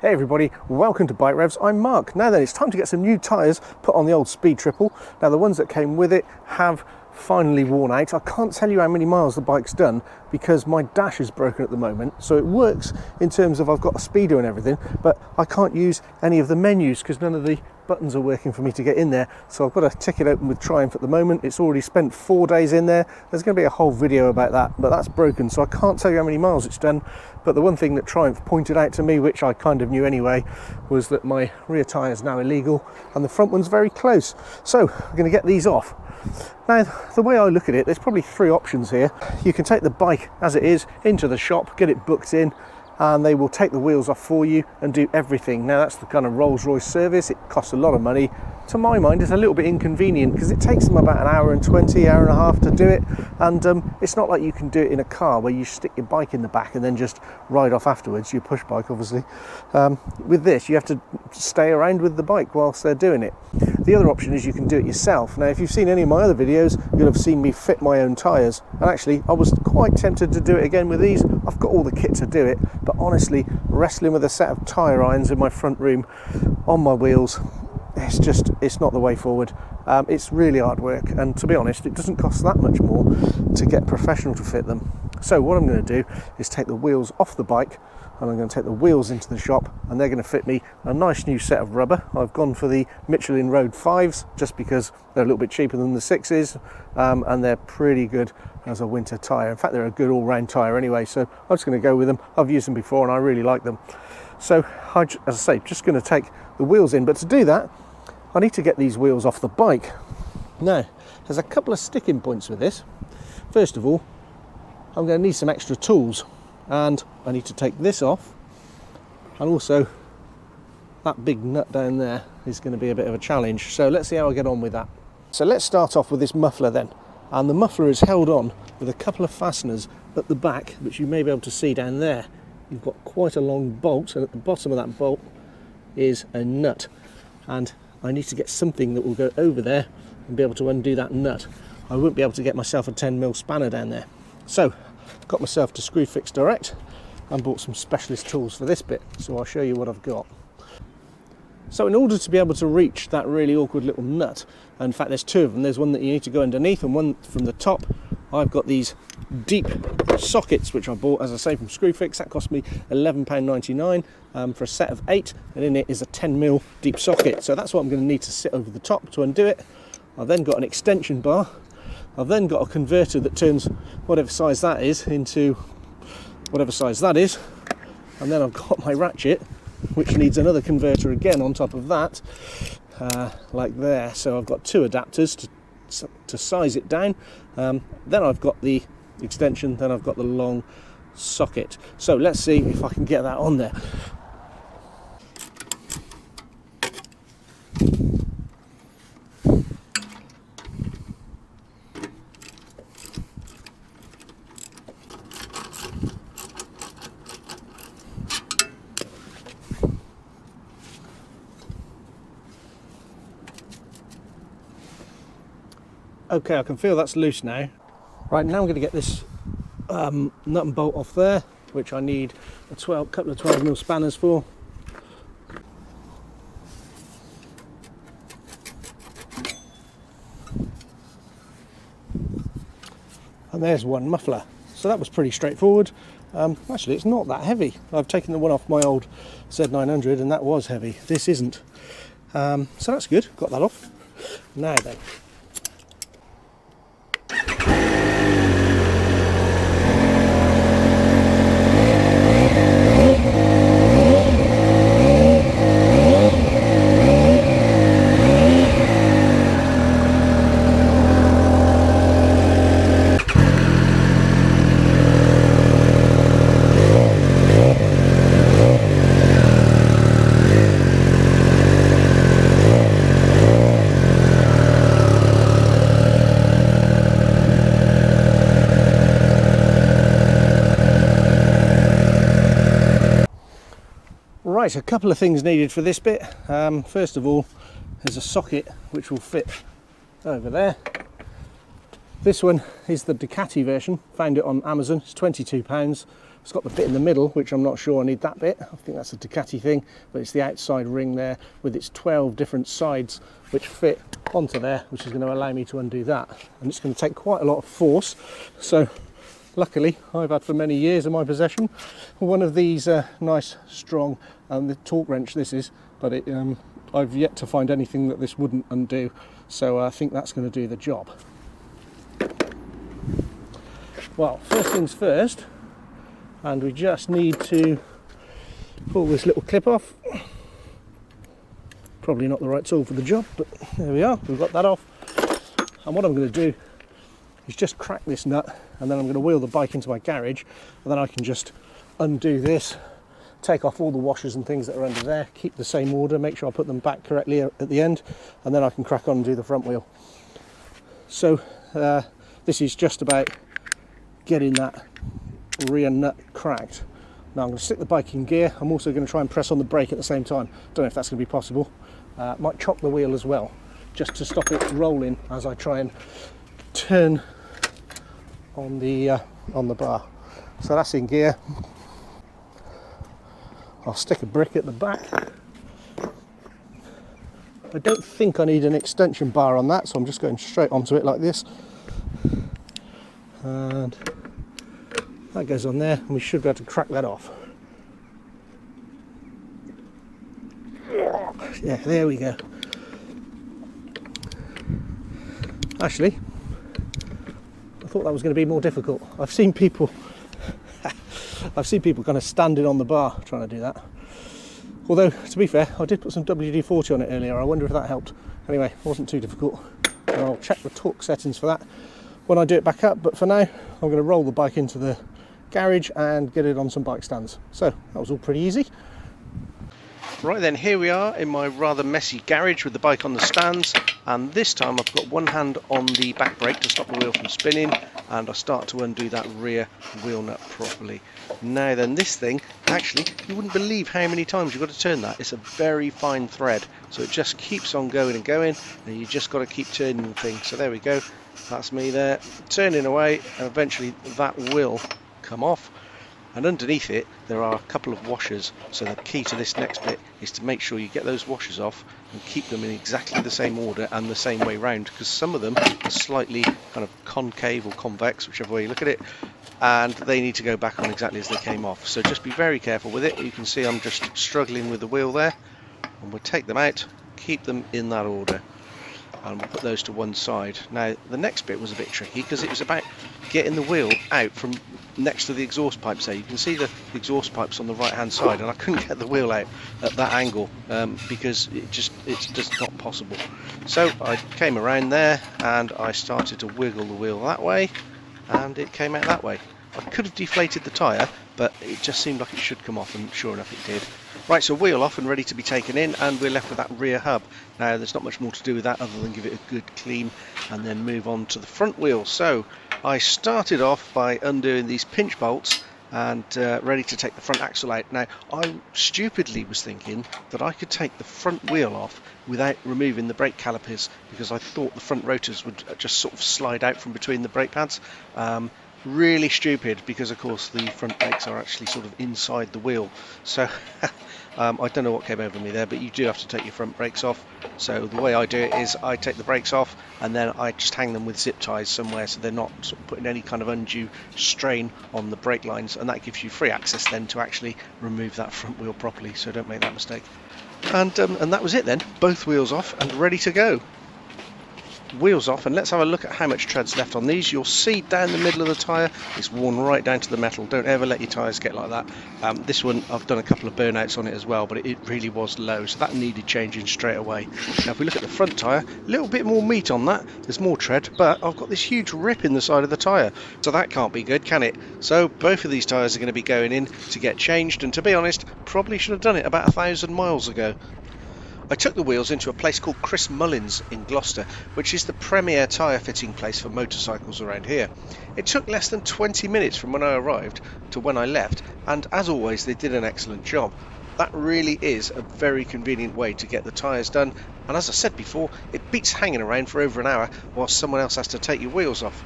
Hey everybody, welcome to Bike Revs. I'm Mark. Now then, it's time to get some new tyres put on the old Speed Triple. Now the ones that came with it have finally worn out. I can't tell you how many miles the bike's done because my dash is broken at the moment. So it works in terms of I've got a speedo and everything, but I can't use any of the menus because none of the buttons are working for me to get in there. So I've got a ticket open with Triumph at the moment. It's already spent 4 days in there. There's going to be a whole video about that, but that's broken, so I can't tell you how many miles it's done. But the one thing that Triumph pointed out to me, which I kind of knew anyway, was that my rear tyre is now illegal and the front one's very close. So we're going to get these off. Now, the way I look at it, there's probably 3 options here. You can take the bike as it is into the shop, get it booked in, and they will take the wheels off for you and do everything. Now that's the kind of Rolls-Royce service. It costs a lot of money. To my mind, it's a little bit inconvenient because it takes them about an hour and 20, hour and a half to do it. And it's not like you can do it in a car where you stick your bike in the back and then just ride off afterwards, your push bike obviously. With this, you have to stay around with the bike whilst they're doing it. The other option is you can do it yourself. Now, if you've seen any of my other videos, you'll have seen me fit my own tyres. And actually, I was quite tempted to do it again with these. I've got all the kit to do it, but honestly, wrestling with a set of tyre irons in my front room on my wheels, it's not the way forward. It's really hard work, and to be honest, it doesn't cost that much more to get a professional to fit them. So what I'm going to do is take the wheels off the bike, and I'm going to take the wheels into the shop, and they're going to fit me a nice new set of rubber. I've gone for the Michelin Road 5s just because they're a little bit cheaper than the 6s, and they're pretty good as a winter tyre. In fact, they're a good all-round tyre anyway, so I'm just going to go with them. I've used them before and I really like them. So as I say, just going to take the wheels in, but to do that I need to get these wheels off the bike. Now, there's a couple of sticking points with this. First of all, I'm going to need some extra tools, and I need to take this off, and also that big nut down there is going to be a bit of a challenge. So let's see how I get on with that. So let's start off with this muffler then, and the muffler is held on with a couple of fasteners at the back, which you may be able to see down there. You've got quite a long bolt, and at the bottom of that bolt is a nut, and I need to get something that will go over there and be able to undo that nut. I won't be able to get myself a 10mm spanner down there. So, got myself to Screwfix Direct and bought some specialist tools for this bit, so I'll show you what I've got. So in order to be able to reach that really awkward little nut, in fact there's 2 of them, there's one that you need to go underneath and one from the top. I've got these deep sockets which I bought, as I say, from Screwfix. That cost me £11.99 for a set of 8, and in it is a 10mm deep socket. So that's what I'm going to need to sit over the top to undo it. I've then got an extension bar. I've then got a converter that turns whatever size that is into whatever size that is, and then I've got my ratchet, which needs another converter again on top of that, like there. So I've got 2 adapters to size it down. Then I've got the extension, then I've got the long socket. So let's see if I can get that on there. Okay, I can feel that's loose now. Right, now I'm going to get this nut and bolt off there, which I need a couple of 12mm spanners for. And there's one muffler. So that was pretty straightforward. Actually, it's not that heavy. I've taken the one off my old Z900 and that was heavy. This isn't. So that's good, got that off. Now then. Right, a couple of things needed for this bit. First of all, there's a socket which will fit over there. This one is the Ducati version, found it on Amazon, it's £22. It's got the bit in the middle, which I'm not sure I need that bit. I think that's a Ducati thing, but it's the outside ring there with its 12 different sides which fit onto there, which is going to allow me to undo that. And it's going to take quite a lot of force. So luckily, I've had for many years in my possession one of these nice, strong, the torque wrench this is, but I've yet to find anything that this wouldn't undo. So I think that's going to do the job. Well, first things first, and we just need to pull this little clip off. Probably not the right tool for the job, but there we are, we've got that off. And what I'm going to do is just crack this nut, and then I'm going to wheel the bike into my garage, and then I can just undo this, take off all the washers and things that are under there, keep the same order, make sure I put them back correctly at the end, and then I can crack on and do the front wheel. So this is just about getting that rear nut cracked. Now I'm going to stick the bike in gear. I'm also going to try and press on the brake at the same time. Don't know if that's going to be possible. Might chop the wheel as well, just to stop it rolling as I try and turn on the bar. So that's in gear. I'll stick a brick at the back. I don't think I need an extension bar on that, so I'm just going straight onto it like this. And that goes on there, and we should be able to crack that off. Yeah, there we go. Actually, I thought that was going to be more difficult. I've seen people kind of standing on the bar trying to do that. Although, to be fair, I did put some WD-40 on it earlier. I wonder if that helped. Anyway, it wasn't too difficult. And I'll check the torque settings for that when I do it back up, but for now I'm going to roll the bike into the garage and get it on some bike stands. So that was all pretty easy. Right then, here we are in my rather messy garage with the bike on the stands, and this time I've got one hand on the back brake to stop the wheel from spinning, and I start to undo that rear wheel nut properly. Now then, this thing, actually, you wouldn't believe how many times you've got to turn that. It's a very fine thread, so it just keeps on going and going, and you just got to keep turning the thing. So there we go, that's me there, turning away, and eventually that will come off. And underneath it there are a couple of washers, so the key to this next bit is to make sure you get those washers off and keep them in exactly the same order and the same way round, because some of them are slightly kind of concave or convex, whichever way you look at it, and they need to go back on exactly as they came off. So just be very careful with it. You can see I'm just struggling with the wheel there, and we'll take them out, keep them in that order, and we'll put those to one side. Now the next bit was a bit tricky because it was about getting the wheel out from next to the exhaust pipes there. You can see the exhaust pipes on the right hand side, and I couldn't get the wheel out at that angle because it's just not possible. So I came around there and I started to wiggle the wheel that way, and it came out that way. I could have deflated the tyre, but it just seemed like it should come off, and sure enough it did. Right, so wheel off and ready to be taken in, and we're left with that rear hub. Now there's not much more to do with that other than give it a good clean and then move on to the front wheel. So I started off by undoing these pinch bolts and ready to take the front axle out. Now I stupidly was thinking that I could take the front wheel off without removing the brake calipers, because I thought the front rotors would just sort of slide out from between the brake pads. Really stupid, because of course the front brakes are actually sort of inside the wheel. So I don't know what came over me there, but you do have to take your front brakes off. So the way I do it is I take the brakes off and then I just hang them with zip ties somewhere, so they're not sort of putting any kind of undue strain on the brake lines, and that gives you free access then to actually remove that front wheel properly, so don't make that mistake. And that was it then, both wheels off and ready to go. Wheels off, and let's have a look at how much tread's left on these. You'll see down the middle of the tyre it's worn right down to the metal. Don't ever let your tyres get like that. This one I've done a couple of burnouts on it as well, but it really was low, so that needed changing straight away. Now if we look at the front tyre, a little bit more meat on that, there's more tread, but I've got this huge rip in the side of the tyre, so that can't be good, can it? So both of these tyres are going to be going in to get changed, and to be honest, probably should have done it about 1,000 miles ago. I took the wheels into a place called Chris Mullins in Gloucester, which is the premier tyre fitting place for motorcycles around here. It took less than 20 minutes from when I arrived to when I left, and as always they did an excellent job. That really is a very convenient way to get the tyres done, and as I said before, it beats hanging around for over an hour whilst someone else has to take your wheels off.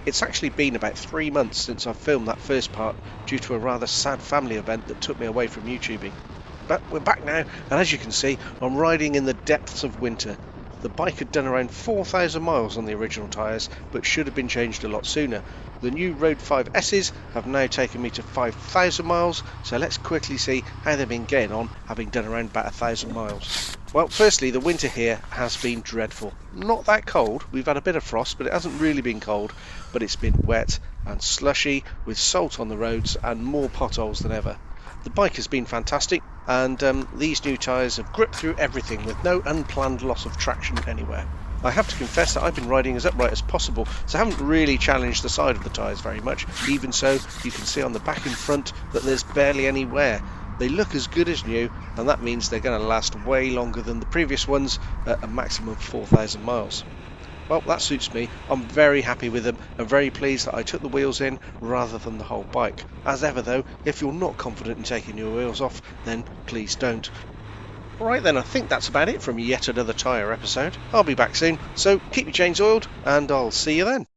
It's actually been about 3 months since I filmed that first part due to a rather sad family event that took me away from YouTubing. But we're back now, and as you can see, I'm riding in the depths of winter. The bike had done around 4,000 miles on the original tyres, but should have been changed a lot sooner. The new Road 5S's have now taken me to 5,000 miles, so let's quickly see how they've been getting on, having done around about 1,000 miles. Well, firstly, the winter here has been dreadful. Not that cold, we've had a bit of frost, but it hasn't really been cold, but it's been wet and slushy, with salt on the roads and more potholes than ever. The bike has been fantastic, and these new tyres have gripped through everything with no unplanned loss of traction anywhere. I have to confess that I've been riding as upright as possible, so I haven't really challenged the side of the tyres very much. Even so, you can see on the back and front that there's barely any wear. They look as good as new, and that means they're going to last way longer than the previous ones at a maximum of 4,000 miles. Well, that suits me. I'm very happy with them and very pleased that I took the wheels in rather than the whole bike. As ever though, if you're not confident in taking your wheels off, then please don't. Alright then, I think that's about it from yet another tyre episode. I'll be back soon, so keep your chains oiled and I'll see you then.